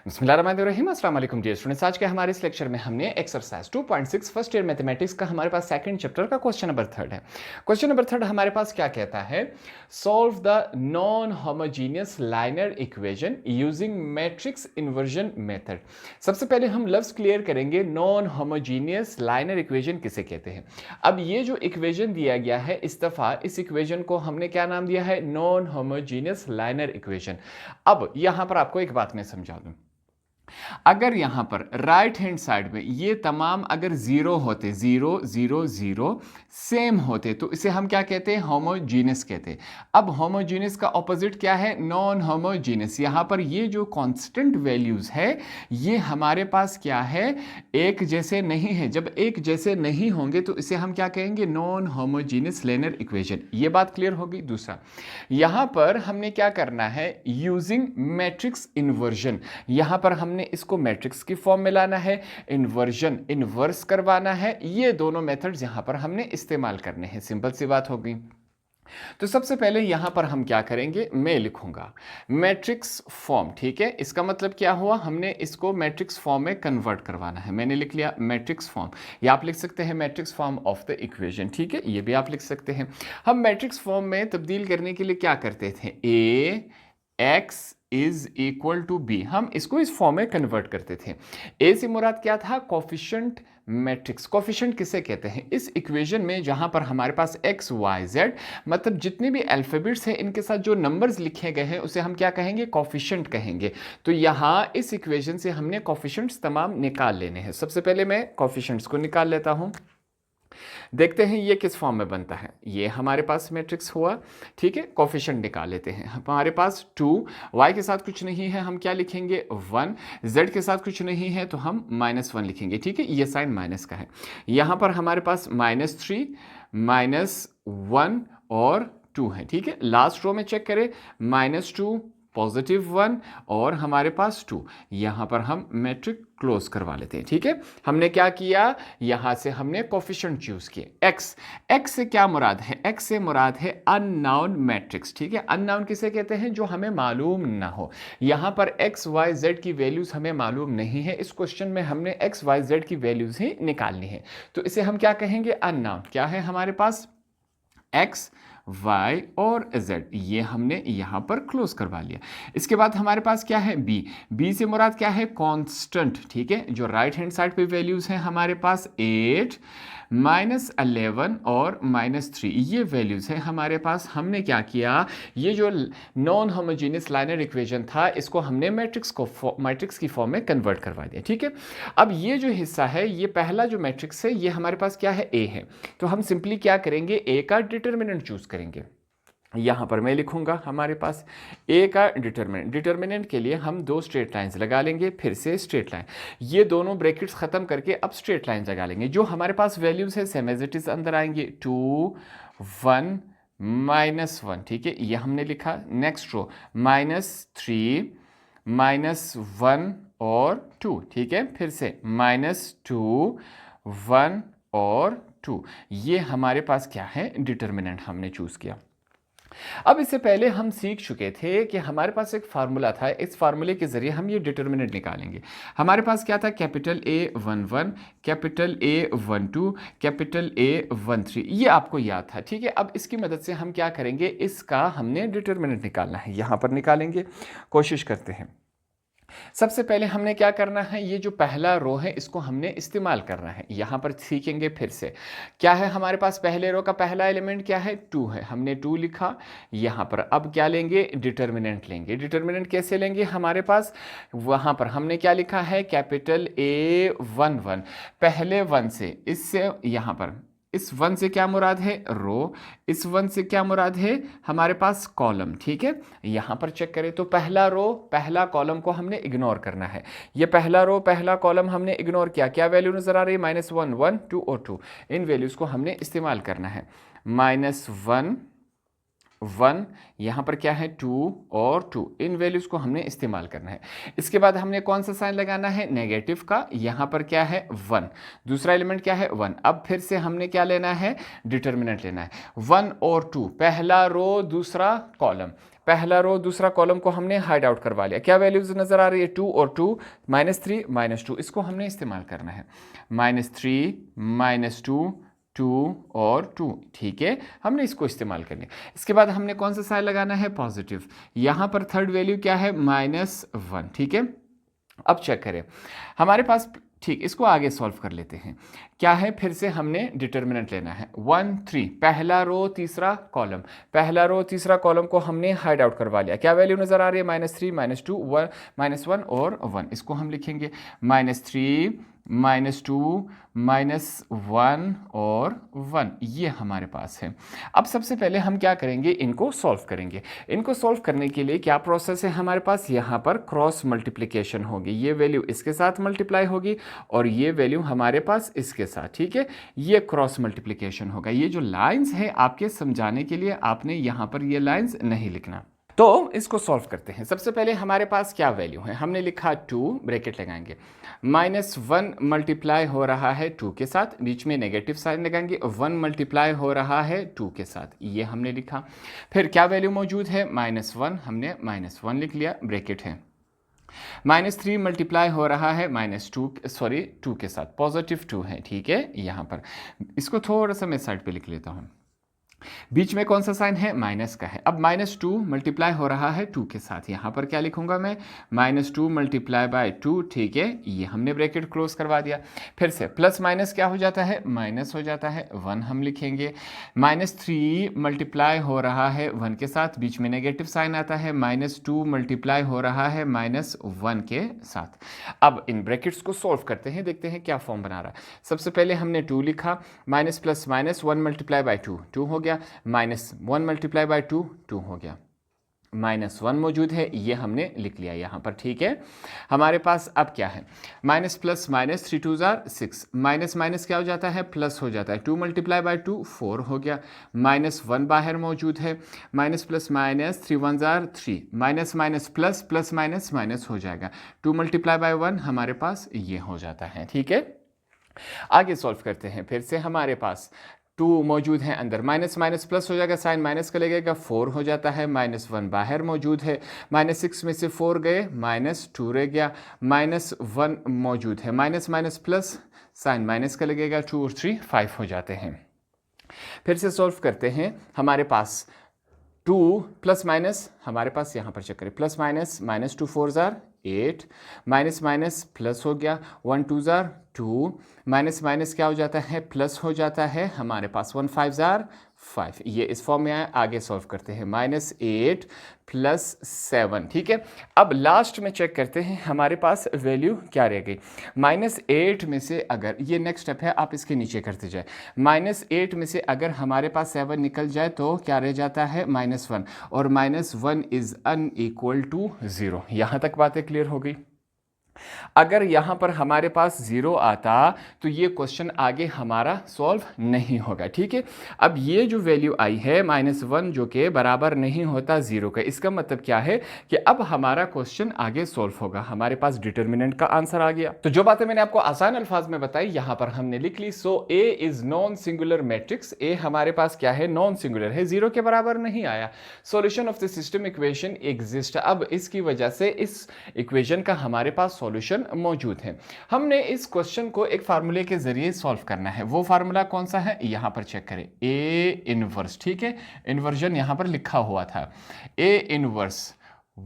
बिस्मिल्लाहिर्रहमानिर्रहीम। अस्सलाम वालेकुम डियर स्टूडेंट्स। आज के हमारे इस लेक्चर में हमने एक्सरसाइज 2.6 फर्स्ट ईयर मैथमेटिक्स का हमारे पास सेकंड चैप्टर का क्वेश्चन नंबर 3 है। क्वेश्चन नंबर 3 हमारे पास क्या कहता है, solve the non homogeneous liner equation using matrix inversion method. सबसे पहले हम लफ्ज क्लियर करेंगे, नॉन होमोजीनियस लाइनर इक्वेशन किसे कहते हैं। अब ये जो इक्वेशन दिया गया है, इस दफा इस इक्वेशन को हमने क्या नाम दिया है, नॉन होमोजीनियस लाइनर इक्वेशन। अब यहां पर आपको एक बात मैं समझा दूं, अगर यहां पर राइट हैंड साइड में ये तमाम अगर जीरो होते, जीरो जीरो जीरो सेम होते, तो इसे हम क्या कहते हैं, होमोजीनियस कहते हैं। अब होमोजीनियस का ऑपोजिट क्या है, नॉन होमोजीनियस। यहां पर ये जो कांस्टेंट वैल्यूज है ये हमारे पास क्या है, एक जैसे नहीं है। जब एक जैसे नहीं होंगे तो इसे हम क्या कहेंगे, नॉन होमोजीनियस लाइनर इक्वेशन। ये बात क्लियर होगी। दूसरा, यहां पर हमने क्या करना है, यूजिंग मैट्रिक्स इन्वर्जन। यहां पर हमने इसको मैट्रिक्स की फॉर्म में लाना है, इन्वर्जन इन्वर्स करवाना है। ये दोनों मेथड्स यहां पर हमने इस्तेमाल करने हैं। सिंपल सी बात होगी। तो सबसे पहले यहां पर हम क्या करेंगे, मैं लिखूंगा मैट्रिक्स फॉर्म। ठीक है, इसका मतलब क्या हुआ, हमने इसको मैट्रिक्स फॉर्म में कन्वर्ट करवाना है। मैंने लिख लिया मैट्रिक्स फॉर्म, या आप लिख सकते हैं matrix form of the equation. ठीक है, ये भी आप लिख सकते हैं। हम मैट्रिक्स फॉर्म में तब्दील करने के लिए क्या करते थे, A X is equal to B, हम इसको इस फॉर्म में कन्वर्ट करते थे। ए से मुराद क्या था, कोफिशिएंट मैट्रिक्स। कोफिशिएंट किसे कहते हैं, इस इक्वेशन में जहां पर हमारे पास एक्स वाई जेड मतलब जितने भी अल्फाबेट्स हैं इनके साथ जो नंबर्स लिखे गए हैं उसे हम क्या कहेंगे, कोफिशिएंट कहेंगे। तो यहां इस इक्वेशन से हमने कोफिशिएंट्स तमाम निकाल लेने हैं। सबसे पहले मैं कोफिशिएंट्स को निकाल लेता हूं। देखते हैं ये किस फॉर्म में बनता है। ये हमारे पास मैट्रिक्स हुआ। ठीक है, कोफिशिएंट निकाल लेते हैं। हमारे पास 2, y के साथ कुछ नहीं है, हम क्या लिखेंगे 1, z के साथ कुछ नहीं है तो हम -1 लिखेंगे। ठीक है, ये साइन माइनस का है। यहां पर हमारे पास -3, -1 और 2 है। ठीक है, लास्ट रो में चेक करें, -2, +1 और हमारे पास 2। यहां पर हम मैट्रिक क्लोज करवा लेते हैं। ठीक है, हमने क्या किया, यहां से हमने कोफिशिएंट चूज किए। एक्स, एक्स से क्या मुराद है, एक्स से मुराद है अननोन मैट्रिक्स। ठीक है, अननोन किसे कहते हैं, जो हमें मालूम ना हो। यहां पर एक्स वाई जेड की वैल्यूज हमें मालूम नहीं है। इस क्वेश्चन में हमने एक्स वाई जेड की वैल्यूज ही निकालनी है, तो इसे हम क्या कहेंगे, अननोन। क्या है हमारे पास, एक्स y और z, ये हमने यहां पर क्लोज करवा लिया। इसके बाद हमारे पास क्या है, b, b से मुराद क्या है, कांस्टेंट। ठीक है, जो राइट हैंड साइड पे वैल्यूज हैं हमारे पास 8, -11 और -3, ये वैल्यूज हैं हमारे पास। हमने क्या किया, ये जो नॉन होमोजीनियस लाइनर इक्वेशन था इसको हमने मैट्रिक्स की फॉर्म में कन्वर्ट करवा दिया। ठीक है, अब ये जो हिस्सा है, ये पहला जो मैट्रिक्स है ये हमारे पास क्या है, ए है। तो हम सिंपली क्या करेंगे, ए का डिटर्मिनेंट चूज करेंगे। यहां पर मैं लिखूंगा हमारे पास ए का डिटर्मिनेंट। डिटर्मिनेंट के लिए हम 2 स्ट्रेट लाइंस लगा लेंगे, फिर से स्ट्रेट लाइन, ये दोनों ब्रैकेट्स खत्म करके अब स्ट्रेट लाइन लगा लेंगे। जो हमारे पास वैल्यूज है सेम एज इट इज अंदर आएंगे, 2, 1, -1। ठीक है, ये हमने लिखा। नेक्स्ट रो -3, -1 और 2। ठीक है, फिर से -2, 1 और 2, ये हमारे पास क्या है, डिटर्मिनेंट हमने चूज किया। अब इससे पहले हम सीख चुके थे कि हमारे पास एक फार्मूला था, इस फार्मूले के जरिए हम ये डिटर्मिनेंट निकालेंगे। हमारे पास क्या था, capital A11, capital A12, capital A13, ये आपको याद था। ठीक है, अब इसकी मदद से हम क्या करेंगे, इसका हमने डिटर्मिनेंट निकालना है। यहां पर निकालेंगे, कोशिश करते हैं। सबसे पहले हमने क्या करना है, ये जो पहला रो है इसको हमने इस्तेमाल करना है। यहां पर सीखेंगे फिर से, क्या है हमारे पास, पहले रो का पहला एलिमेंट क्या है, 2 है, हमने 2 लिखा। यहां पर अब क्या लेंगे, डिटर्मिनेंट लेंगे। डिटर्मिनेंट कैसे लेंगे, हमारे पास वहां पर हमने क्या लिखा है, कैपिटल A11, पहले 1 से, इससे यहां पर इस 1 से क्या मुराद है, रो, इस 1 से क्या मुराद है, हमारे पास कॉलम। ठीक है, यहां पर चेक करें तो पहला रो पहला कॉलम को हमने इग्नोर करना है। ये पहला रो पहला कॉलम हमने इग्नोर किया। क्या वैल्यू नजर आ रही है, -1, 1, 2 और 2, इन वैल्यूज को हमने इस्तेमाल करना है। -1, 1, यहां पर क्या है 2 और 2, इन वैल्यूज को हमने इस्तेमाल करना है। इसके बाद हमने कौन सा साइन लगाना है, नेगेटिव का। यहां पर क्या है 1, दूसरा एलिमेंट क्या है 1। अब फिर से हमने क्या लेना है, डिटर्मिनेंट लेना है। 1 और 2, पहला रो दूसरा कॉलम, पहला रो दूसरा कॉलम को हमने हाइड आउट करवा लिया। क्या वैल्यूज नजर आ रही है? 2 और 2, -3 -2, इसको हमने इस्तेमाल करना है। -3 -2, 2 और 2, ठीक है, हमने इसको इस्तेमाल करना है। इसके बाद हमने कौन सा साइन लगाना है? पॉजिटिव। यहां पर थर्ड वैल्यू क्या है? -1, ठीक है। अब चेक करें हमारे पास, ठीक, इसको आगे सॉल्व कर लेते हैं। क्या है? फिर से हमने डिटर्मिनेंट लेना है। 1 3, पहला रो तीसरा कॉलम, पहला रो तीसरा कॉलम को हमने हाइड आउट करवा लिया। क्या वैल्यू नजर आ रही है? -3 -2 -1 और 1, इसको हम लिखेंगे -3 -2 -1 और 1, ये हमारे पास है। अब सबसे पहले हम क्या करेंगे? इनको सॉल्व करेंगे। इनको सॉल्व करने के लिए क्या प्रोसेस है हमारे पास? यहाँ पर क्रॉस मल्टीप्लिकेशन होगी, ये वैल्यू इसके साथ मल्टीप्लाई होगी और ये वैल्यू हमारे पास इसके साथ, ठीक है, ये क्रॉस मल्टीप्लिकेशन होगा। ये जो लाइंस है आपके समझाने के लिए आपने यहाँ पर ये लाइंस नहीं लिखना। तो इसको सॉल्व करते हैं। सबसे पहले हमारे पास क्या वैल्यू है? हमने लिखा 2, ब्रैकेट लगाएंगे, -1 मल्टीप्लाई हो रहा है 2 के साथ, बीच में नेगेटिव साइन लगाएंगे, 1 मल्टीप्लाई हो रहा है 2 के साथ, ये हमने लिखा। फिर क्या वैल्यू मौजूद है? -1, हमने -1 लिख लिया, ब्रैकेट है। -3 मल्टीप्लाई हो रहा है -2 के साथ, +2 है, ठीक है। यहाँ पर इसको थोड़ा सा मैं साइड पे लिख लेता हूँ। बीच में कौन सा साइन है? माइनस का है। अब -2 मल्टीप्लाई हो रहा है 2 के साथ, यहाँ पर क्या लिखूंगा मैं? -2 मल्टीप्लाई बाय 2, ठीक है, ये हमने ब्रैकेट क्लोज करवा दिया। फिर से प्लस माइनस क्या हो जाता है? माइनस हो जाता है, 1 हम लिखेंगे। -3 मल्टीप्लाई हो रहा है 1 के साथ, बीच में नेगेटिव साइन आता है, -2 मल्टीप्लाई हो रहा है -1 के साथ। अब इन ब्रैकेट्स को सॉल्व करते हैं, देखते हैं क्या फॉर्म बना रहा है। सबसे पहले हमने 2 लिखा, minus plus minus 1 multiply bye 2, 2 हो गया, -1 मल्टीप्लाई बाय 2, 2 हो गया। -1 मौजूद है, ये हमने लिख लिया यहाँ पर, ठीक है। हमारे पास अब क्या है? Minus plus minus 3 2 jar 6, minus minus क्या हो जाता है? प्लस हो जाता है। 2 मल्टीप्लाई बाय 2, 4 हो गया। -1 बाहर मौजूद है, minus plus minus 3 1 jar 3, minus minus plus, plus minus minus हो जाएगा। 2 मल्टीप्लाई बाय 1 हमारे पास ये हो जाता है, ठीक है। आगे सॉल्व करते हैं। फिर से हमारे पास 2 मौजूद है अंदर, माइनस माइनस प्लस हो जाएगा, साइन माइनस का लगेगा, 4 हो जाता है। -1 बाहर मौजूद है, -6 में से 4 गए, -2 रह गया। -1 मौजूद है, minus minus plus, sign minus का लगेगा, 2 और 3 5 हो जाते हैं। फिर से सॉल्व करते हैं। हमारे पास 2 प्लस माइनस, हमारे पास यहाँ पर चेक करें, plus minus, -2 4 jar 8, minus minus plus हो गया, 1 2 जार 2, माइनस माइनस क्या हो जाता है? प्लस हो जाता है। हमारे पास 1 5 जार 5, ये इस फॉर्म में आया। आगे सॉल्व करते हैं, -8 प्लस 7, ठीक है। अब लास्ट में चेक करते हैं हमारे पास वैल्यू क्या रह गई। -8 में से अगर, ये नेक्स्ट स्टेप है, आप इसके नीचे करते जाए, -8 में से अगर हमारे पास 7 निकल जाए तो क्या रह जाता है? -1, और -1 इज अनइक्वल टू 0। यहाँ तक बातें क्लियर हो गई। अगर यहाँ पर हमारे पास 0 आता तो ये क्वेश्चन आगे हमारा सॉल्व नहीं होगा, ठीक है। अब ये जो वैल्यू आई है -1 जो कि बराबर नहीं होता 0 का, इसका मतलब क्या है कि अब हमारा क्वेश्चन आगे सॉल्व होगा। हमारे पास डिटर्मिनेंट का आंसर आ गया। तो जो बातें मैंने आपको आसान अल्फाज में बताई यहाँ पर हमने लिख ली। सो ए इज नॉन सिंगुलर मैट्रिक्स, ए हमारे पास क्या है? नॉन सिंगुलर है, 0 के बराबर नहीं आया। Solution of the system equation exist, अब इसकी वजह से इस इक्वेशन का हमारे पास सॉल्यूशन मौजूद है। हमने इस क्वेश्चन को एक फार्मूले के जरिए सॉल्व करना है। वो फार्मूला कौन सा है? यहां पर चेक करें, ए इनवर्स, ठीक है, इन्वर्जन यहां पर लिखा हुआ था। ए इनवर्स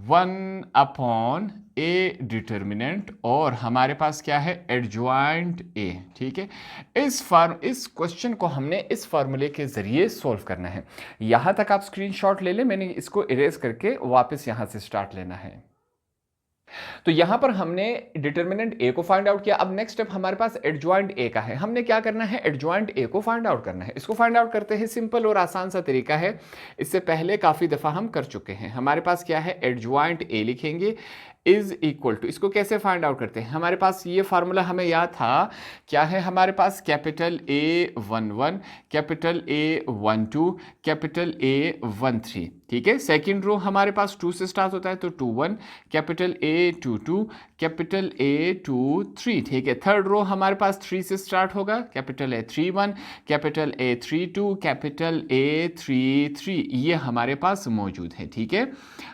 1/a डिटर्मिनेंट, और हमारे पास क्या है? एडजॉइंट ए, ठीक है। इस क्वेश्चन को हमने इस फार्मूले के जरिए सॉल्व करना है। यहां तक आप स्क्रीनशॉट ले लें, मैंने इसको इरेज करके वापस यहां से स्टार्ट लेना है। तो यहां पर हमने डिटर्मिनेंट ए को फाइंड आउट किया। अब नेक्स्ट स्टेप हमारे पास एडजॉइंट ए का है। हमने क्या करना है? एडजॉइंट ए को फाइंड आउट करना है। इसको फाइंड आउट करते हैं, सिंपल और आसान सा तरीका है, इससे पहले काफी दफा हम कर चुके हैं। हमारे पास क्या है? एडजॉइंट ए लिखेंगे, इज इक्वल टू, इसको कैसे फाइंड आउट करते हैं? हमारे पास ये फार्मूला हमें याद था, क्या है हमारे पास? Capital A11, capital A12, capital A13, ठीक है। सेकेंड रो हमारे पास 2 से स्टार्ट होता है तो 21, कैपिटल A22, कैपिटल A23, ठीक है। थर्ड रो हमारे पास 3 से स्टार्ट होगा, capital A31, capital A32, capital A33, ये हमारे पास मौजूद है, ठीक है।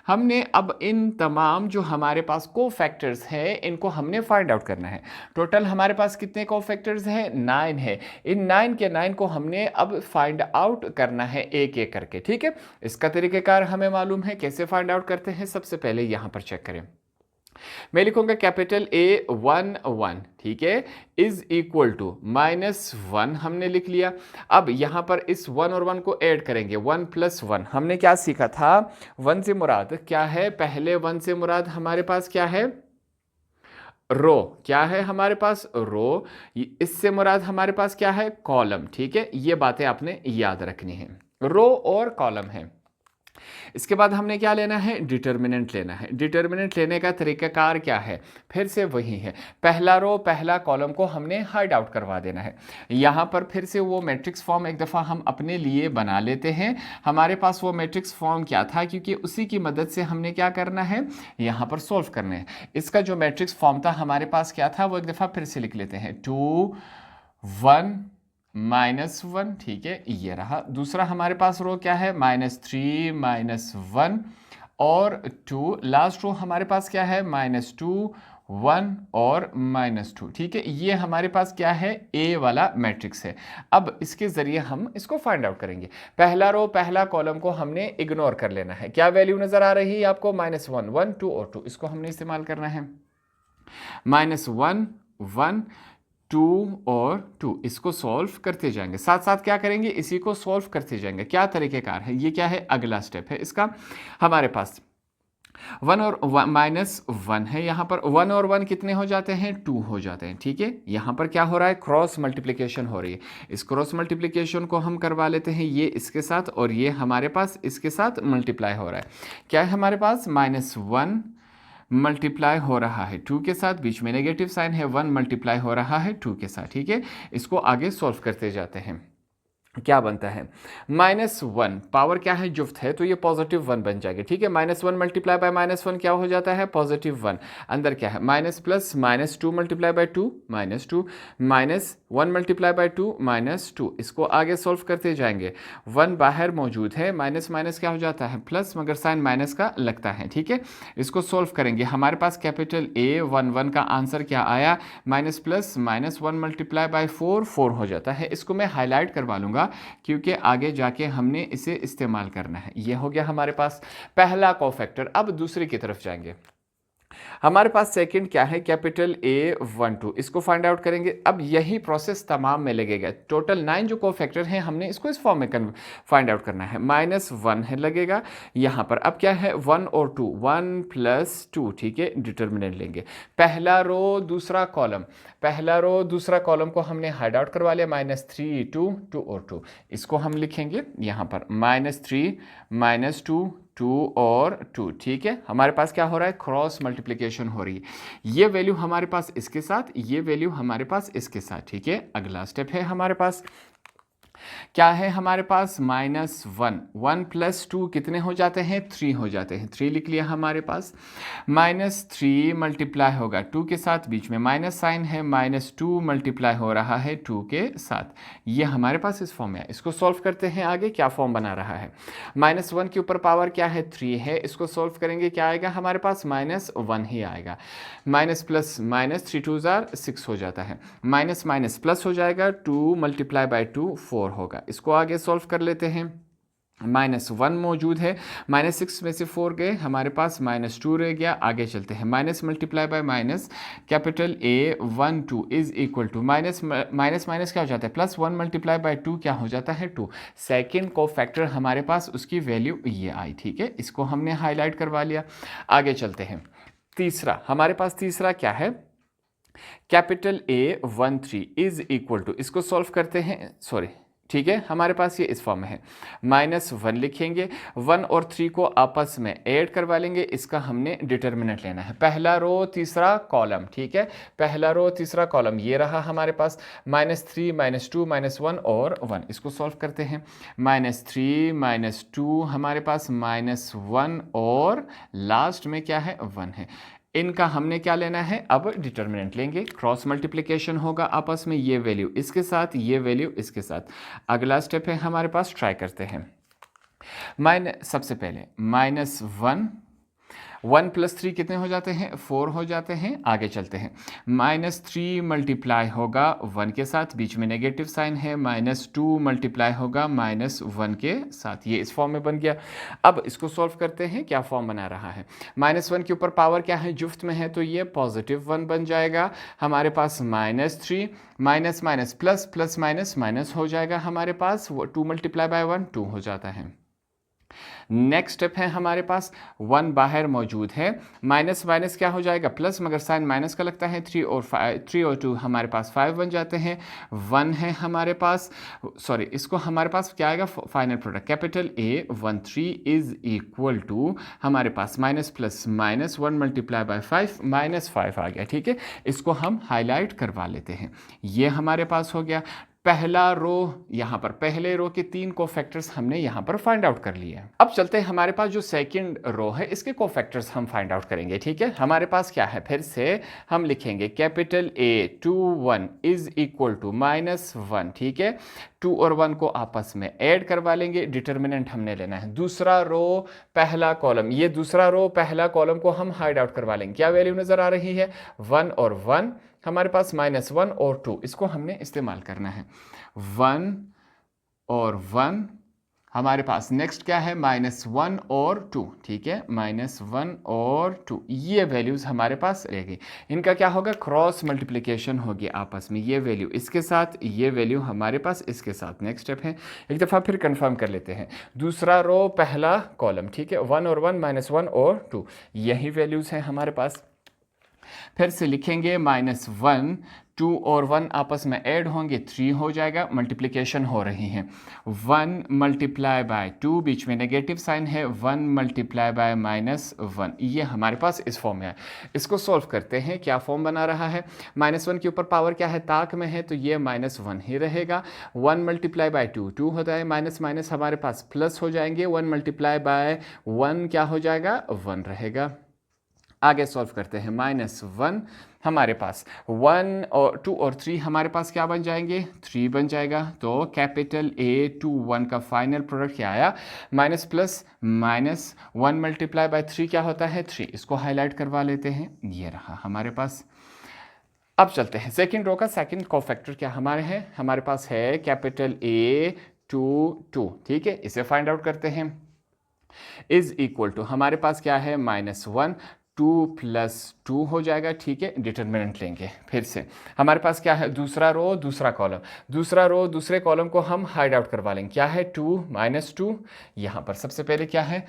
हमने अब इन तमाम जो हमारे पास को फैक्टर्स हैं इनको हमने फाइंड आउट करना है। टोटल हमारे पास कितने को फैक्टर्स हैं? 9 है। इन 9 के 9 को हमने अब फाइंड आउट करना है एक एक करके, ठीक है। इसका तरीकेकार हमें मालूम है, कैसे फाइंड आउट करते हैं। सबसे पहले यहां पर चेक करें, मैं लिखूंगा कैपिटल A11, ठीक है, इज इक्वल टू -1, हमने लिख लिया। अब यहां पर इस 1 और 1 को ऐड करेंगे, 1 + 1। हमने क्या सीखा था? 1 से मुराद क्या है? पहले 1 से मुराद हमारे पास क्या है? रो। क्या है हमारे पास? रो। इससे मुराद हमारे पास क्या है? कॉलम, ठीक है। ये बातें आपने याद रखनी है, रो और कॉलम है। इसके बाद हमने क्या लेना है? डिटर्मिनेंट लेना है। डिटर्मिनेंट लेने का तरीकाकार क्या है? फिर से वही है, पहला रो पहला कॉलम को हमने हाइड आउट करवा देना है। यहाँ पर फिर से वो मैट्रिक्स फॉर्म एक दफ़ा हम अपने लिए बना लेते हैं। हमारे पास वो मैट्रिक्स फॉर्म क्या था? क्योंकि उसी की मदद से हमने क्या करना है? यहाँ पर सोल्व करना है। इसका जो मैट्रिक्स फॉर्म था हमारे पास क्या था? वो एक दफ़ा फिर से लिख लेते हैं, 2 1 -1, ठीक है, ये रहा। दूसरा हमारे पास रो क्या है? -3 -1 और 2। लास्ट रो हमारे पास क्या है? -2 1 और -2, ठीक है। ये हमारे पास क्या है? ए वाला मैट्रिक्स है। अब इसके ज़रिए हम इसको फाइंड आउट करेंगे। पहला रो पहला कॉलम को हमने इग्नोर कर लेना है। क्या वैल्यू नज़र आ रही है आपको? -1 1 2 और 2, इसको हमने इस्तेमाल करना है। -1 1 2 और 2, इसको सॉल्व करते जाएंगे, साथ साथ क्या करेंगे? इसी को सॉल्व करते जाएंगे। क्या तरीकेकार है? ये क्या है? अगला स्टेप है इसका। हमारे पास 1 और -1 है, यहाँ पर 1 और 1 कितने हो जाते हैं? 2 हो जाते हैं, ठीक है। यहाँ पर क्या हो रहा है? क्रॉस मल्टीप्लिकेशन हो रही है। इस क्रॉस मल्टीप्लिकेशन को हम करवा लेते हैं, ये इसके साथ और ये हमारे पास इसके साथ मल्टीप्लाई हो रहा है। क्या है हमारे पास? -1 मल्टीप्लाई हो रहा है 2 के साथ, बीच में नेगेटिव साइन है, 1 मल्टीप्लाई हो रहा है 2 के साथ, ठीक है। इसको आगे सॉल्व करते जाते हैं। क्या बनता है? -1 पावर क्या है? जुफ्त है, तो ये +1 बन जाएगी, ठीक है। -1 मल्टीप्लाई बाय -1 क्या हो जाता है? +1। अंदर क्या है? Minus plus -2 multiply by 2 -2, -1 multiply bye 2 -2। इसको आगे सॉल्व करते जाएंगे। 1 बाहर मौजूद है, माइनस माइनस क्या हो जाता है? प्लस, मगर साइन माइनस का लगता है, ठीक है। इसको सॉल्व करेंगे। हमारे पास कैपिटल A11 का आंसर क्या आया? -1 मल्टीप्लाई बाय 4 हो जाता है। इसको मैं हाईलाइट करवा लूँगा क्योंकि आगे जाके हमने इसे इस्तेमाल करना है। यह हो गया हमारे पास पहला कोफैक्टर। अब दूसरे की तरफ जाएंगे। हमारे पास सेकंड क्या है? कैपिटल A12, इसको फाइंड आउट करेंगे। अब यही प्रोसेस तमाम में लगेगा। टोटल 9 जो कोफैक्टर हैं हमने इसको इस फॉर्म में फाइंड आउट करना है। -1 है लगेगा यहाँ पर। अब क्या है? 1 और 2, 1 + 2, ठीक है। डिटर्मिनेंट लेंगे। पहला रो दूसरा कॉलम, पहला रो दूसरा कॉलम को हमने हाइड आउट करवा लिया। -3 2 और 2, इसको हम लिखेंगे यहाँ पर -3 -2 2 और 2, ठीक है। हमारे पास क्या हो रहा है? क्रॉस मल्टीप्लिकेशन हो रही है। ये वैल्यू हमारे पास इसके साथ, ये वैल्यू हमारे पास इसके साथ, ठीक है। अगला स्टेप है हमारे पास, क्या है हमारे पास? -1 1 + 2 कितने हो जाते हैं? 3 हो जाते हैं। 3 लिख लिया हमारे पास। -3 मल्टीप्लाई होगा 2 के साथ, बीच में माइनस साइन है, -2 मल्टीप्लाई हो रहा है 2 के साथ। ये हमारे पास इस फॉर्म में है। इसको सॉल्व करते हैं आगे। क्या फॉर्म बना रहा है? -1 के ऊपर पावर क्या है? 3 है। इसको सॉल्व करेंगे, क्या आएगा हमारे पास? -1 ही आएगा। माइनस प्लस माइनस 3 2 6 हो जाता है। माइनस माइनस प्लस हो जाएगा, 2 मल्टीप्लाई बाय 2 4 होगा। इसको आगे सॉल्व कर लेते हैं। -1 मौजूद है, -6 में से 4 गए, हमारे पास -2 रह गया। आगे चलते हैं। Minus multiply by minus, capital A12 is equal to minus minus क्या हो जाता है? +1 मल्टीप्लाई बाय 2 क्या हो जाता है? 2। सेकेंड को फैक्टर हमारे पास उसकी वैल्यू ये आई, ठीक है। इसको हमने हाईलाइट करवा लिया। आगे चलते हैं। तीसरा, हमारे पास तीसरा क्या है? Capital A13 is equal to, इसको सॉल्व करते हैं, सॉरी ठीक है, हमारे पास ये इस फॉर्म में है। -1 लिखेंगे, 1 और 3 को आपस में ऐड करवा लेंगे, इसका हमने डिटर्मिनेंट लेना है। पहला रो तीसरा कॉलम, ठीक है, पहला रो तीसरा कॉलम ये रहा हमारे पास, -3 -2 -1 और 1। इसको सॉल्व करते हैं। -3 -2 हमारे पास -1 और लास्ट में क्या है 1 है। इनका हमने क्या लेना है, अब डिटर्मिनेंट लेंगे, क्रॉस मल्टीप्लिकेशन होगा आपस में, ये वैल्यू इसके साथ, ये वैल्यू इसके साथ। अगला स्टेप है हमारे पास, ट्राई करते हैं। सबसे पहले -1, 1 + 3 कितने हो जाते हैं, 4 हो जाते हैं। आगे चलते हैं, -3 मल्टीप्लाई होगा 1 के साथ, बीच में नेगेटिव साइन है, -2 मल्टीप्लाई होगा -1 के साथ, ये इस फॉर्म में बन गया। अब इसको सॉल्व करते हैं, क्या फॉर्म बना रहा है, -1 के ऊपर पावर क्या है, जुफ्त में है, तो ये +1 बन जाएगा हमारे पास। -3 minus minus plus, plus minus minus हो जाएगा हमारे पास, 2 मल्टीप्लाई बाय 1 2 हो जाता है। नेक्स्ट स्टेप है हमारे पास, 1 बाहर मौजूद है, माइनस माइनस क्या हो जाएगा प्लस, मगर साइन माइनस का लगता है, 3 और 2 हमारे पास 5 बन जाते हैं। 1 है हमारे पास, सॉरी इसको हमारे पास क्या आएगा, final product capital A 1 3 is equal to हमारे पास minus plus minus 1 multiply by 5 -5 आ गया। ठीक है, इसको हम हाईलाइट करवा लेते हैं, ये हमारे पास हो गया। पहला रो, यहाँ पर पहले रो के 3 कोफैक्टर्स हमने यहाँ पर फाइंड आउट कर लिए हैं। अब चलते हैं हमारे पास जो सेकंड रो है, इसके कोफैक्टर्स हम फाइंड आउट करेंगे। ठीक है, हमारे पास क्या है, फिर से हम लिखेंगे capital A 2 1 is equal to -1। ठीक है, 2 और 1 को आपस में ऐड करवा लेंगे, डिटर्मिनेंट हमने लेना है। दूसरा रो पहला कॉलम, ये दूसरा रो पहला कॉलम को हम हाइड आउट करवा लेंगे। क्या वैल्यू नजर आ रही है, 1 और 1 हमारे पास, -1 और 2, इसको हमने इस्तेमाल करना है। 1 और 1 हमारे पास, नेक्स्ट क्या है, -1 और 2। ठीक है, -1 और 2, ये वैल्यूज हमारे पास रहेगी। इनका क्या होगा, क्रॉस मल्टीप्लिकेशन होगी आपस में, ये वैल्यू इसके साथ, ये वैल्यू हमारे पास इसके साथ। नेक्स्ट स्टेप है, एक दफ़ा फिर कंफर्म कर लेते हैं, दूसरा रो पहला कॉलम। ठीक है, 1 और 1 -1 और 2, यही वैल्यूज हैं हमारे पास। फिर से लिखेंगे -1, 2 और 1 आपस में ऐड होंगे, 3 हो जाएगा, मल्टीप्लिकेशन हो रही है। 1 मल्टीप्लाई बाय 2, बीच में नेगेटिव साइन है, 1 मल्टीप्लाई बाय -1, ये हमारे पास इस फॉर्म में है। इसको सॉल्व करते हैं, क्या फॉर्म बना रहा है, -1 के ऊपर पावर क्या है, ताक में है, तो ये -1 ही रहेगा। 1 मल्टीप्लाई बाय 2 2 होता है, माइनस माइनस हमारे पास प्लस हो जाएंगे, 1 मल्टीप्लाई बाय 1 क्या हो जाएगा, 1 रहेगा। आगे सॉल्व करते हैं, -1 हमारे पास, 1 और 2 और 3 हमारे पास क्या बन जाएंगे, 3 बन जाएगा। तो कैपिटल A 2 1 का फाइनल प्रोडक्ट क्या आया, minus plus minus, 1 multiply bye 3 क्या होता है, 3। इसको हाईलाइट करवा लेते हैं, ये रहा हमारे पास। अब चलते हैं सेकेंड रो का सेकेंड कोफैक्टर क्या हमारे हैं, हमारे पास है कैपिटल A 2 2। ठीक है, इसे फाइंड आउट करते हैं, इज इक्वल टू हमारे पास क्या है, -1 2 + 2 हो जाएगा। ठीक है, डिटर्मिनेंट लेंगे। फिर से हमारे पास क्या है, दूसरा रो दूसरा कॉलम, दूसरा रो दूसरे कॉलम को हम हाइड आउट करवा लेंगे। क्या है, 2 -2, यहाँ पर सबसे पहले क्या है,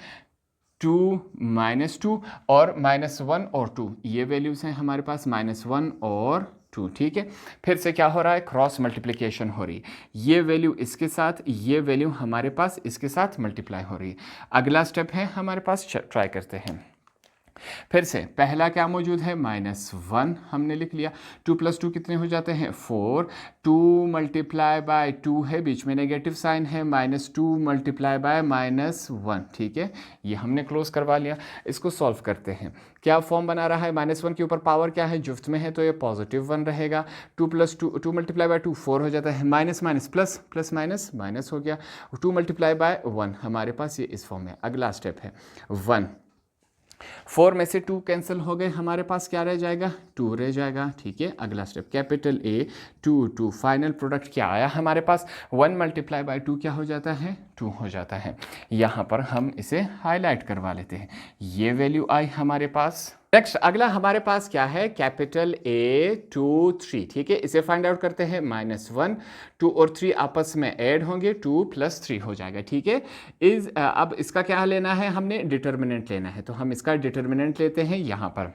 2 -2 और -1 और 2, ये वैल्यूज हैं हमारे पास, -1 और 2। ठीक है, फिर से क्या हो रहा है, क्रॉस मल्टीप्लिकेशन हो रही है, ये वैल्यू इसके साथ, ये वैल्यू हमारे पास इसके साथ मल्टीप्लाई हो रही है। अगला स्टेप है हमारे पास, ट्राई करते हैं। फिर से पहला क्या मौजूद है, -1 हमने लिख लिया, 2 + 2 कितने हो जाते हैं, 4, 2 मल्टीप्लाई बाय 2 है, बीच में नेगेटिव साइन है, -2 मल्टीप्लाई बाय -1। ठीक है, ये हमने क्लोज करवा लिया। इसको सॉल्व करते हैं, क्या फॉर्म बना रहा है, -1 के ऊपर पावर क्या है, जुफ्त में है, तो ये +1 रहेगा। 2 + 2 2 मल्टीप्लाई बाय 2 4 हो जाता है, minus minus plus, plus minus minus हो गया, 2 मल्टीप्लाई बाय 1 हमारे पास ये इस फॉर्म में। अगला स्टेप है 1, 4 में से 2 कैंसिल हो गए, हमारे पास क्या रह जाएगा, 2 रह जाएगा। ठीक है, अगला step capital A 2 2, final product क्या आया हमारे पास, 1 मल्टीप्लाई बाय 2 क्या हो जाता है, 2 हो जाता है। यहाँ पर हम इसे हाईलाइट करवा लेते हैं, ये वैल्यू आई हमारे पास। नेक्स्ट अगला हमारे पास क्या है, कैपिटल A 2 3। ठीक है, इसे फाइंड आउट करते हैं, -1 2 और 3 आपस में ऐड होंगे, 2 + 3 हो जाएगा। ठीक है, अब इसका क्या लेना है, हमने डिटर्मिनेंट लेना है, तो हम इसका डिटर्मिनेंट लेते हैं यहाँ पर।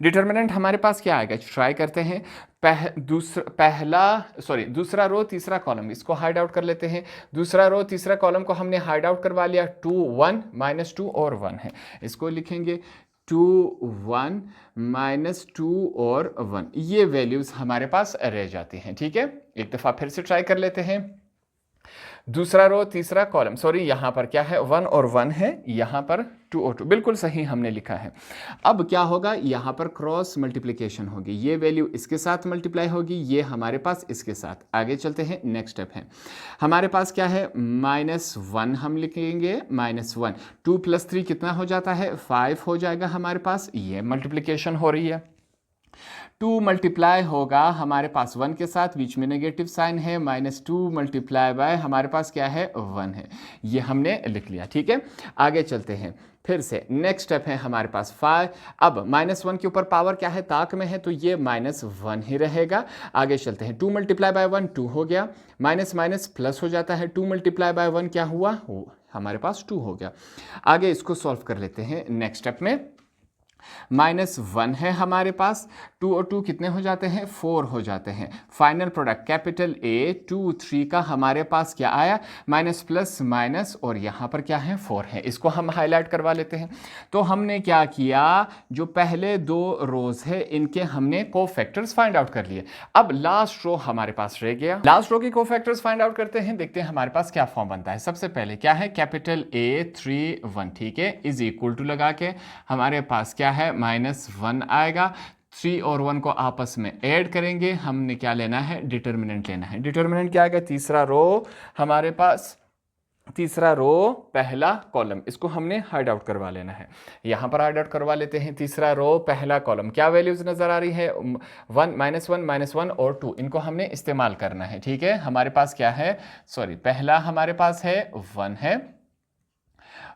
डिटर्मिनेंट हमारे पास क्या आएगा, ट्राई करते हैं। दूसरा रो तीसरा कॉलम, इसको हाइड आउट कर लेते हैं। दूसरा रो तीसरा कॉलम को हमने हाइड आउट करवा लिया। 2 1 -2 और 1 है, इसको लिखेंगे 2 1 -2 और 1। ये वैल्यूज हमारे पास रह जाती हैं। ठीक है, एक दफा फिर से ट्राई कर लेते हैं। दूसरा रो तीसरा कॉलम, सॉरी यहां पर क्या है, 1 और 1 है, यहां पर 2 और 2, बिल्कुल सही हमने लिखा है। अब क्या होगा, यहां पर क्रॉस मल्टीप्लिकेशन होगी, ये वैल्यू इसके साथ मल्टीप्लाई होगी, ये हमारे पास इसके साथ। आगे चलते हैं, नेक्स्ट स्टेप है हमारे पास क्या है, -1 हम लिखेंगे, -1। 2 + 3 कितना हो जाता है, 5 हो जाएगा हमारे पास। ये मल्टीप्लिकेशन हो रही है। 2 मल्टीप्लाई होगा हमारे पास 1 के साथ, बीच में नेगेटिव साइन है, -2 मल्टीप्लाई बाय हमारे पास क्या है, 1 है। ये हमने लिख लिया। ठीक है, आगे चलते हैं फिर से। नेक्स्ट स्टेप है हमारे पास 5। अब -1 के ऊपर पावर क्या है, ताक में है, तो ये -1 ही रहेगा। आगे चलते हैं, 2 मल्टीप्लाई बाय 1 2 हो गया, माइनस माइनस प्लस हो जाता है, 2 मल्टीप्लाई बाय 1 क्या हुआ, हमारे पास 2 हो गया। आगे इसको सॉल्व कर लेते हैं। नेक्स्ट स्टेप में -1 है हमारे पास, 2 और 2 कितने हो जाते हैं, 4 हो जाते हैं। फाइनल प्रोडक्ट कैपिटल A 2 3 का हमारे पास क्या आया, माइनस प्लस माइनस, और यहाँ पर क्या है, 4 है। इसको हम हाईलाइट करवा लेते हैं। तो हमने क्या किया, जो पहले दो रोज है इनके हमने कोफैक्टर्स फाइंड आउट कर लिए। अब लास्ट रो हमारे पास रह गया, लास्ट रो की कोफैक्टर्स फाइंड आउट करते हैं, देखते हैं हमारे पास क्या फॉर्म बनता है। सबसे पहले क्या है, कैपिटल A 3 1, ठीक है, इज इक्वल टू लगा के हमारे पास क्या है, -1 आएगा। 3 और 1 को आपस में ऐड करेंगे, हमने क्या लेना है, डिटर्मिनेंट लेना है। डिटर्मिनेंट क्या आएगा, तीसरा रो हमारे पास, तीसरा रो पहला कॉलम, इसको हमने हाइड आउट करवा लेना है। यहां पर हाइड आउट करवा लेते हैं। तीसरा रो पहला कॉलम, क्या वैल्यूज नजर आ रही है, 1 -1 और 2, इनको हमने इस्तेमाल करना है। ठीक है, हमारे पास क्या है, सॉरी पहला हमारे पास है 1 है,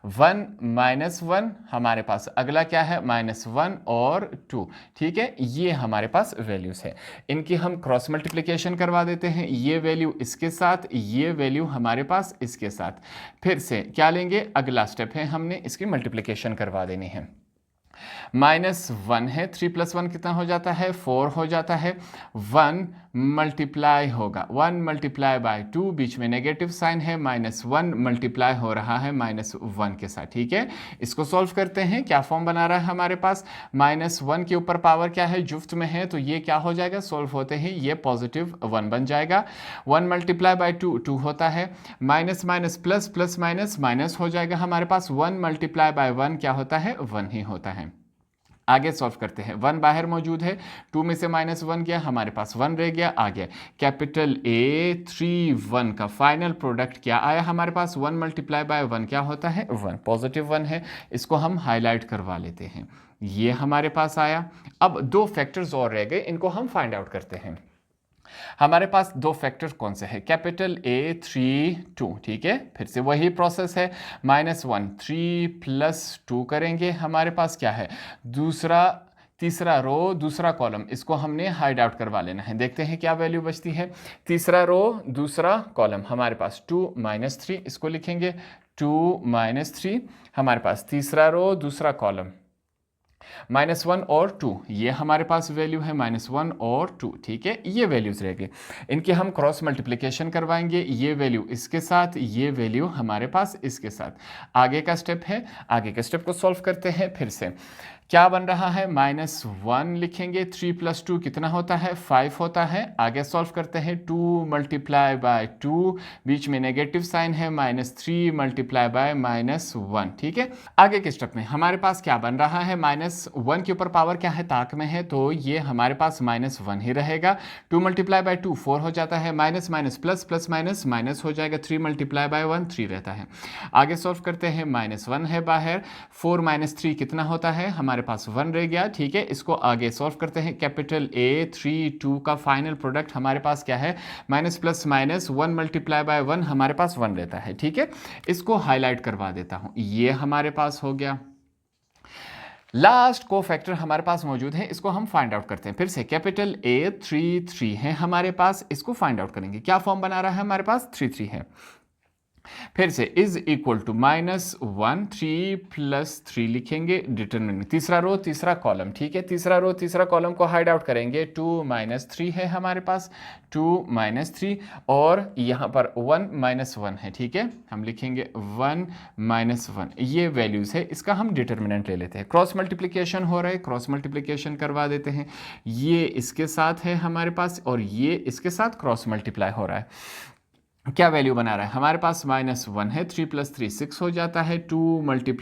1 -1 हमारे पास, अगला क्या है, -1 और 2। ठीक है, ये हमारे पास वैल्यूज है, इनकी हम क्रॉस मल्टीप्लिकेशन करवा देते हैं। ये वैल्यू इसके साथ, ये वैल्यू हमारे पास इसके साथ। फिर से क्या लेंगे, अगला स्टेप है, हमने इसकी मल्टीप्लिकेशन करवा देनी है। -1 है, 3 + 1 कितना हो जाता है, 4 हो जाता है। 1 मल्टीप्लाई होगा, 1 मल्टीप्लाई बाय 2, बीच में नेगेटिव साइन है, -1 मल्टीप्लाई हो रहा है -1 के साथ। ठीक है, इसको सॉल्व करते हैं। क्या फॉर्म बना रहा है हमारे पास, -1 के ऊपर पावर क्या है, जुफ्त में है, तो ये क्या हो जाएगा, सॉल्व होते ही ये +1 बन जाएगा। 1 मल्टीप्लाई बाय 2 2 होता है, minus minus plus, plus minus minus हो जाएगा हमारे पास। 1 मल्टीप्लाई बाय 1 क्या होता है, 1 ही होता है। आगे सॉल्व करते हैं, 1 बाहर मौजूद है, 2 में से -1 गया, हमारे पास 1 रह गया। आ गया कैपिटल A 3 1 का फाइनल प्रोडक्ट क्या आया हमारे पास, 1 मल्टीप्लाई बाय 1 क्या होता है, 1, +1 है। इसको हम हाईलाइट करवा लेते हैं, ये हमारे पास आया। अब दो फैक्टर्स और रह गए, इनको हम फाइंड आउट करते हैं। हमारे पास दो फैक्टर कौन से हैं, कैपिटल A 3 2, ठीक है, फिर से वही प्रोसेस है, -1 3 + 2 करेंगे। हमारे पास क्या है, तीसरा रो दूसरा कॉलम, इसको हमने हाइड आउट करवा लेना है। देखते हैं क्या वैल्यू बचती है। तीसरा रो दूसरा कॉलम हमारे पास 2 -3, इसको लिखेंगे 2 -3। हमारे पास तीसरा रो दूसरा कॉलम -1 और 2, ये हमारे पास वैल्यू है, -1 और 2। ठीक है, ये वैल्यूज रहेंगे, इनके हम क्रॉस मल्टीप्लिकेशन करवाएंगे। ये वैल्यू इसके साथ, ये वैल्यू हमारे पास इसके साथ। आगे का स्टेप है, आगे के स्टेप को सॉल्व करते हैं। फिर से क्या बन रहा है, -1 लिखेंगे, 3 + 2 कितना होता है, 5 होता है। आगे सॉल्व करते हैं, 2 मल्टीप्लाई बाय 2, बीच में नेगेटिव साइन है, -3 मल्टीप्लाई बाय -1। ठीक है, आगे के स्टेप में हमारे पास क्या बन रहा है, -1 के ऊपर पावर क्या है, ताक में है, तो ये हमारे पास -1 ही रहेगा। 2 मल्टीप्लाई बाय 2 4 हो जाता है, minus minus plus, plus minus minus हो जाएगा। 3 मल्टीप्लाई बाय 1 3 रहता है। आगे सॉल्व करते हैं, -1 है बाहर, 4 - 3 कितना होता है, हमारे पास 1 रह गया। ठीक है, इसको आगे सॉल्व करते हैं। कैपिटल A 3 2 का फाइनल प्रोडक्ट हमारे पास क्या है, minus plus minus, 1 multiply bye 1 हमारे पास 1 रहता है। ठीक है, इसको हाईलाइट करवा देता हूं, ये हमारे पास हो गया। लास्ट को फैक्टर हमारे पास मौजूद है, इसको हम फाइंड आउट करते हैं। फिर से कैपिटल A 3 3 है हमारे पास, इसको फाइंड आउट करेंगे। क्या फॉर्म बना रहा है हमारे पास, 3 3 है। फिर से इज इक्वल टू -1 3 प्लस 3 लिखेंगे डिटरमिनेंट, तीसरा रो तीसरा कॉलम, ठीक है, तीसरा रो तीसरा कॉलम को हाइड आउट करेंगे, 2 -3 है हमारे पास, 2 -3 और यहाँ पर 1 -1 है, ठीक है, हम लिखेंगे 1 -1, ये वैल्यूज है, इसका हम डिटरमिनेंट ले लेते हैं। क्रॉस मल्टीप्लिकेशन हो रहा है, क्रॉस मल्टीप्लिकेशन करवा देते हैं, ये इसके साथ है हमारे पास और ये इसके साथ क्रॉस मल्टीप्लाई हो रहा है। क्या वैल्यू बना रहा है हमारे पास, -1 है, 3 + 3 6 हो जाता है, 2 ×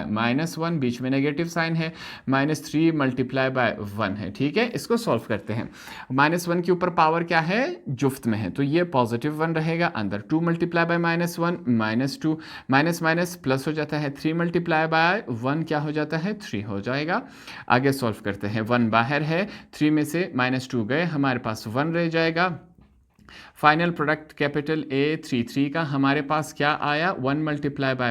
-1, बीच में नेगेटिव साइन है, -3 × 1 है, ठीक है, इसको सॉल्व करते हैं। -1 के ऊपर पावर क्या है, जुफ्त में है, तो ये +1 रहेगा अंदर, 2 × -1 -2, माइनस माइनस प्लस हो जाता है, 3 × 1 क्या हो जाता है, 3 हो जाएगा। आगे सॉल्व करते हैं, 1 बाहर है, 3 में से -2 गए, हमारे पास 1 रह जाएगा। फाइनल प्रोडक्ट कैपिटल A33 का हमारे पास क्या आया, 1 ×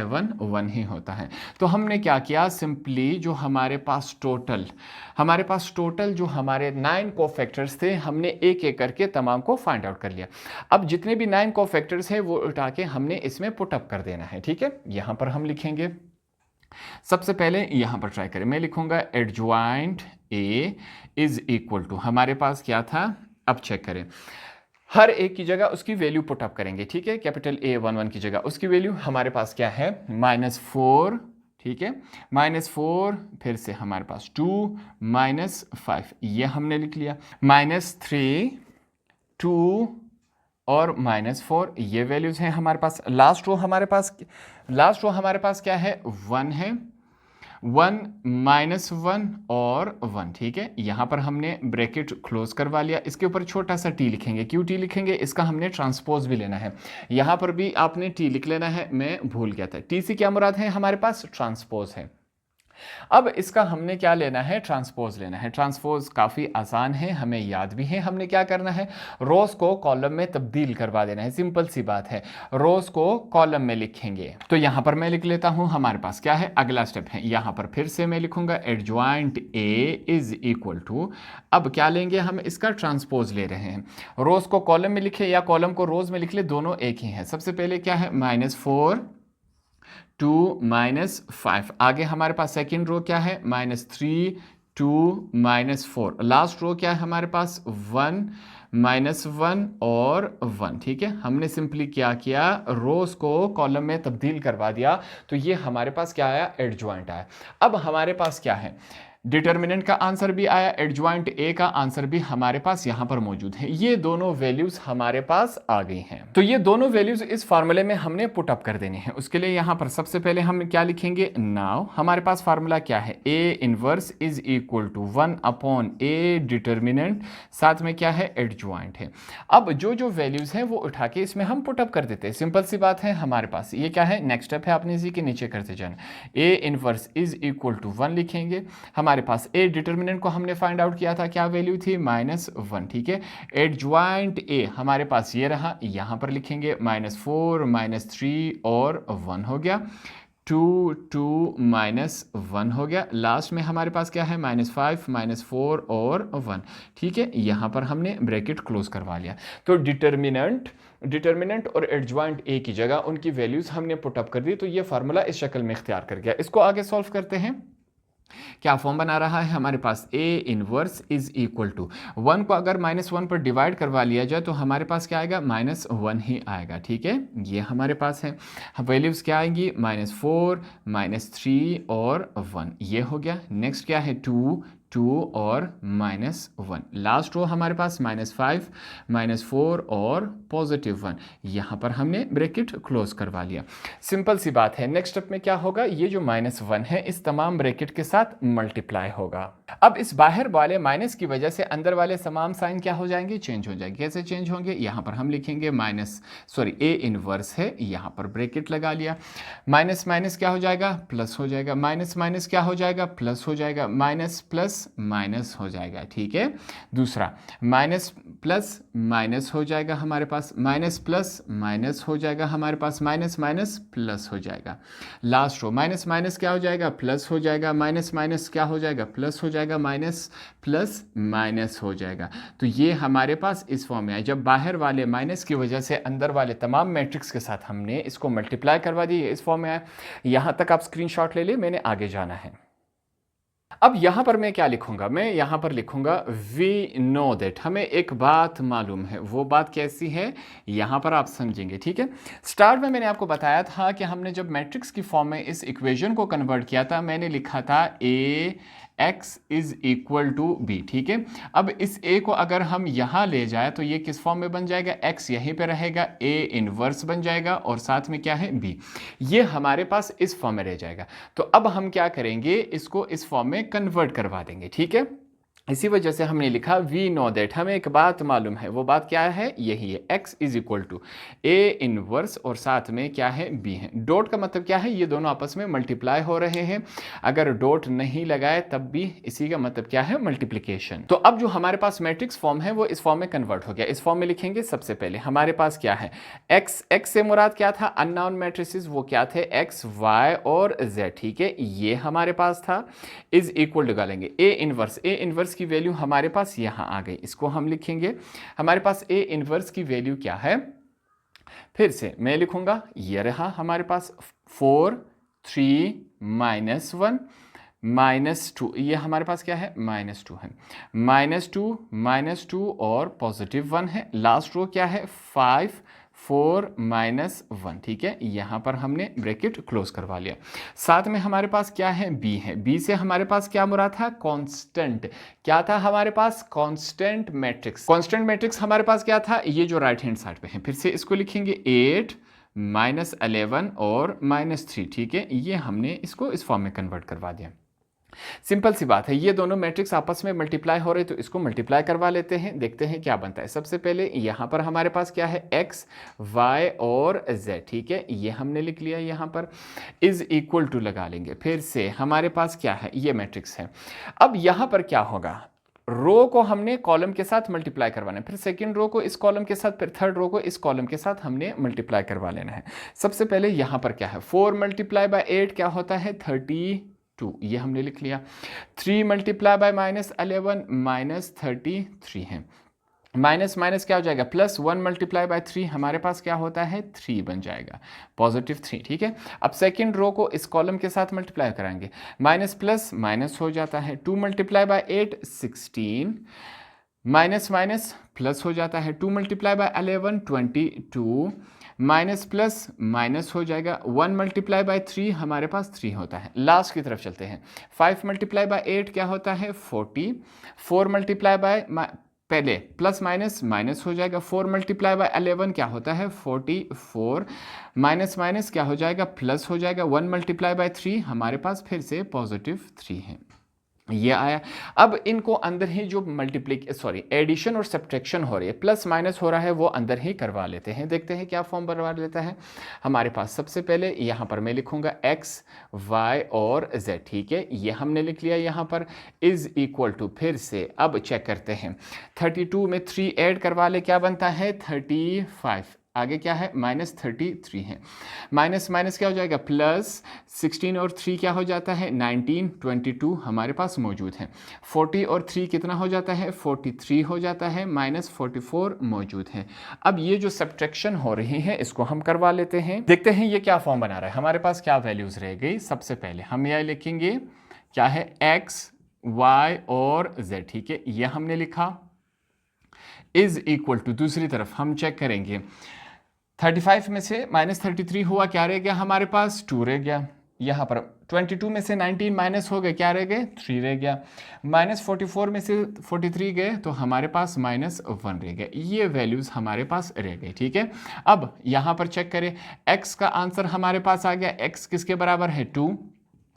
1 1 ही होता है। तो हमने क्या किया, सिंपली जो हमारे पास टोटल जो हमारे 9 कोफैक्टर्स थे, हमने एक एक करके तमाम को फाइंड आउट कर लिया। अब जितने भी 9 कोफैक्टर्स हैं वो उठा के हमने इसमें पुटअप कर देना है, ठीक है। यहाँ पर हम लिखेंगे, सबसे पहले यहाँ पर ट्राई करें, मैं लिखूंगा adjoint A is equal to, हमारे पास क्या था, अब चेक करें, हर एक की जगह उसकी वैल्यू पुट अप करेंगे, ठीक है, कैपिटल A11 की जगह उसकी वैल्यू हमारे पास क्या है, -4, ठीक है, -4, फिर से हमारे पास 2 -5, ये हमने लिख लिया, -3 2 और -4, ये वैल्यूज हैं हमारे पास। लास्ट रो हमारे पास क्या है, 1 है, 1 -1 और 1, ठीक है, यहाँ पर हमने ब्रैकेट क्लोज करवा लिया, इसके ऊपर छोटा सा टी लिखेंगे, क्यों टी लिखेंगे, इसका हमने ट्रांसपोज भी लेना है, यहाँ पर भी आपने टी लिख लेना है, मैं भूल गया था, टी से क्या मुराद है, हमारे पास ट्रांसपोज है। अब इसका हमने क्या लेना है, ट्रांसपोज लेना है। ट्रांसपोज काफ़ी आसान है, हमें याद भी है, हमने क्या करना है, रोज को कॉलम में तब्दील करवा देना है, सिंपल सी बात है, रोज को कॉलम में लिखेंगे। तो यहां पर मैं लिख लेता हूं, हमारे पास क्या है, अगला स्टेप है, यहां पर फिर से मैं लिखूंगा adjoint A is equal to, अब क्या लेंगे हम, इसका ट्रांसपोज ले रहे हैं, रोज को कॉलम में लिखे या कॉलम को रोज में लिख ले, दोनों एक ही है। सबसे पहले क्या है, -4 2 -5, आगे हमारे पास सेकेंड रो क्या है, -3 2 -4, लास्ट रो क्या है हमारे पास, 1 -1 और 1, ठीक है, हमने सिंपली क्या किया, रोज को कॉलम में तब्दील करवा दिया, तो ये हमारे पास क्या आया, एडजॉइंट आया। अब हमारे पास क्या है, डिटर्मिनेंट का आंसर भी आया, एडजॉइंट A का आंसर भी हमारे पास यहां पर मौजूद है, ये दोनों वैल्यूज हमारे पास आ गई हैं। तो ये दोनों वैल्यूज इस फार्मूले में हमने पुट अप कर देनी है। उसके लिए यहां पर सबसे पहले हम क्या लिखेंगे, नाउ हमारे पास फार्मूला क्या है, A inverse is equal to 1/A determinant, साथ में क्या है, एडजॉइंट है। अब जो जो वैल्यूज हैं वो उठा के इसमें हम पुट अप कर देते हैं, सिंपल सी बात है। हमारे पास ये क्या है, नेक्स्ट स्टेप है, आपने इसी के नीचे करते जाना, A inverse is equal to 1 लिखेंगे, हमारे पास A डिटर्मिनेंट को हमने फाइंड आउट किया था, क्या वैल्यू थी, -1, ठीक है, एडजॉइंट A हमारे पास ये रहा, यहां पर लिखेंगे -4 -3 और 1 हो गया, 2 2 -1 हो गया, लास्ट में हमारे पास क्या है, -5 -4 और 1, ठीक है, यहां पर हमने ब्रैकेट क्लोज करवा लिया। तो डिटर्मिनेंट और एडजॉइंट A की जगह उनकी वैल्यूज हमने पुट अप कर दी, तो ये फार्मूला इस शक्ल में इख्तियार कर गया। इसको आगे सॉल्व करते हैं, क्या फॉर्म बना रहा है हमारे पास, A inverse is equal to 1 को अगर -1 पर डिवाइड करवा लिया जाए तो हमारे पास क्या आएगा, -1 ही आएगा, ठीक है, ये हमारे पास है। वैल्यूज क्या आएंगी, -4 -3 और 1, ये हो गया। नेक्स्ट क्या है, 2 और -1, लास्ट रो हमारे पास -5 -4 और +1, यहाँ पर हमने ब्रैकेट क्लोज करवा लिया, सिंपल सी बात है। नेक्स्ट स्टेप में क्या होगा, ये जो -1 है इस तमाम ब्रैकेट के साथ मल्टीप्लाई होगा। अब इस बाहर वाले माइनस की वजह से अंदर वाले तमाम साइन क्या हो जाएंगे, चेंज हो जाएंगे। कैसे चेंज होंगे, यहाँ पर हम लिखेंगे A इनवर्स है, यहाँ पर ब्रैकेट लगा लिया, माइनस माइनस क्या हो जाएगा, प्लस हो जाएगा, माइनस माइनस क्या हो जाएगा, प्लस हो जाएगा, माइनस प्लस प्लस माइनस हो जाएगा, ठीक है। दूसरा माइनस प्लस माइनस हो जाएगा हमारे पास, माइनस प्लस माइनस हो जाएगा हमारे पास, माइनस माइनस प्लस हो जाएगा। लास्ट रो माइनस माइनस क्या हो जाएगा, प्लस हो जाएगा, माइनस माइनस क्या हो जाएगा, प्लस हो जाएगा, माइनस प्लस माइनस हो जाएगा। तो ये हमारे पास इस फॉर्म में है। जब बाहर वाले माइनस की वजह से अंदर वाले तमाम मैट्रिक्स के साथ हमने इसको मल्टीप्लाई करवा दी, इस फॉर्म में आया। यहाँ तक आप स्क्रीनशॉट ले लिए, मैंने आगे जाना है। अब यहां पर मैं क्या लिखूंगा, मैं यहां पर लिखूंगा वी नो दैट, हमें एक बात मालूम है। वो बात कैसी है यहां पर आप समझेंगे, ठीक है। स्टार्ट में मैंने आपको बताया था कि हमने जब मैट्रिक्स की फॉर्म में इस इक्वेशन को कन्वर्ट किया था, मैंने लिखा था A X is equal to B, ठीक है। अब इस ए को अगर हम यहां ले जाए तो ये किस फॉर्म में बन जाएगा, एक्स यहीं पे रहेगा, ए इनवर्स बन जाएगा और साथ में क्या है, बी। ये हमारे पास इस फॉर्म में रह जाएगा। तो अब हम क्या करेंगे, इसको इस फॉर्म में कन्वर्ट करवा देंगे, ठीक है। इसी वजह से हमने लिखा वी नो दैट, हमें एक बात मालूम है। वो बात क्या है, यही है, x is equal to A inverse और साथ में क्या है, b है। डॉट का मतलब क्या है, ये दोनों आपस में मल्टीप्लाई हो रहे हैं। अगर डॉट नहीं लगाए तब भी इसी का मतलब क्या है, मल्टीप्लिकेशन। तो अब जो हमारे पास मैट्रिक्स फॉर्म है वो इस फॉर्म में कन्वर्ट हो गया। इस फॉर्म में लिखेंगे, सबसे पहले हमारे पास क्या है, x से मुराद क्या था, अननोन मैट्रिसेस, वो क्या थे, x y और z, ठीक है। ये हमारे पास था, इज इक्वल डालेंगे ए इनवर्स की वैल्यू हमारे पास यहां आ गई, इसको हम लिखेंगे। हमारे पास ए इनवर्स की वैल्यू क्या है, फिर से मैं लिखूंगा, ये रहा हमारे पास 4 3 -1 -2, ये हमारे पास क्या है, -2 है, -2 और +1 है। लास्ट रो क्या है, 5 4 -1, ठीक है। यहां पर हमने ब्रैकेट क्लोज करवा लिया। साथ में हमारे पास क्या है, b है। b से हमारे पास क्या मुराद था, कांस्टेंट। क्या था हमारे पास, कांस्टेंट मैट्रिक्स। कांस्टेंट मैट्रिक्स हमारे पास क्या था, ये जो राइट हैंड साइड पे है। फिर से इसको लिखेंगे 8 -11 और -3, ठीक है। ये हमने इसको इस फॉर्म में कन्वर्ट करवा दिया। सिंपल सी बात है, ये दोनों मैट्रिक्स आपस में मल्टीप्लाई हो रहे, तो इसको मल्टीप्लाई करवा लेते हैं, देखते हैं क्या बनता है। सबसे पहले यहां पर हमारे पास क्या है, x y और z, ठीक है। ये हमने लिख लिया, यहां पर इज इक्वल टू लगा लेंगे। फिर से हमारे पास क्या है, ये मैट्रिक्स है। अब यहां पर क्या होगा, रो को हमने कॉलम के साथ मल्टीप्लाई करवाना है, फिर सेकंड रो को इस कॉलम के साथ, फिर थर्ड रो को इस कॉलम के साथ हमने मल्टीप्लाई करवा लेना है। सबसे पहले यहां पर क्या है, 4 × 8 क्या होता है, 32, ये हमने लिख लिया। 3 × -11 -33 है। माइनस माइनस क्या हो जाएगा, +1 × 3 हमारे पास क्या होता है, 3 बन जाएगा, +3, ठीक है। अब सेकंड रो को इस कॉलम के साथ मल्टीप्लाई कराएंगे, माइनस प्लस माइनस हो जाता है, 2 × 8 16, माइनस माइनस प्लस हो जाता है, 2 × 11 22, माइनस प्लस माइनस हो जाएगा, 1 × 3 हमारे पास 3 होता है। लास्ट की तरफ चलते हैं, 5 × 8 क्या होता है, 40, 4 × पहले प्लस माइनस माइनस हो जाएगा, 4 × 11 क्या होता है, 44, माइनस माइनस क्या हो जाएगा, प्लस हो जाएगा, 1 × 3 हमारे पास फिर से +3 है। ये आया। अब इनको अंदर ही जो एडिशन और सब्ट्रैक्शन हो रही है, प्लस माइनस हो रहा है, वो अंदर ही करवा लेते हैं। देखते हैं क्या फॉर्म बनवा लेता है हमारे पास। सबसे पहले यहाँ पर मैं लिखूंगा x y और z, ठीक है। ये हमने लिख लिया यहाँ पर, इज इक्वल टू, फिर से अब चेक करते हैं, 32 में 3 ऐड करवा ले, क्या बनता है, 35, आगे क्या है, -33 है। माइनस माइनस क्या हो जाएगा, +16 और 3 क्या हो जाता है, 19, 22 हमारे पास मौजूद है। 40 और 3 कितना हो जाता है, 43 हो जाता है, -44 मौजूद है। अब ये जो सब्ट्रैक्शन हो रही है इसको हम करवा लेते हैं, देखते हैं ये क्या फॉर्म बना रहा है, हमारे पास क्या वैल्यूज रह गई। सबसे पहले हम यह लिखेंगे, क्या है, x y और z, ठीक है। यह हमने लिखा, इज इक्वल टू, दूसरी तरफ हम चेक करेंगे, 35 में से -33 हुआ, क्या रह गया हमारे पास, 2 रह गया। यहाँ पर 22 में से 19 माइनस हो गए, क्या रह गए, 3 रह गया। -44 में से 43 गए तो हमारे पास -1 रह गया। ये वैल्यूज़ हमारे पास रह गए, ठीक है। अब यहाँ पर चेक करें, x का आंसर हमारे पास आ गया, x किसके बराबर है, 2,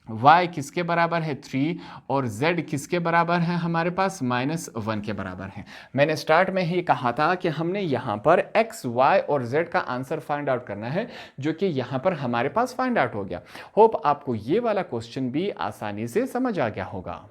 y किसके बराबर है, 3, और z किसके बराबर है हमारे पास, -1 के बराबर है। मैंने स्टार्ट में ही कहा था कि हमने यहाँ पर x, y और z का आंसर फाइंड आउट करना है, जो कि यहाँ पर हमारे पास फाइंड आउट हो गया। होप आपको ये वाला क्वेश्चन भी आसानी से समझ आ गया होगा।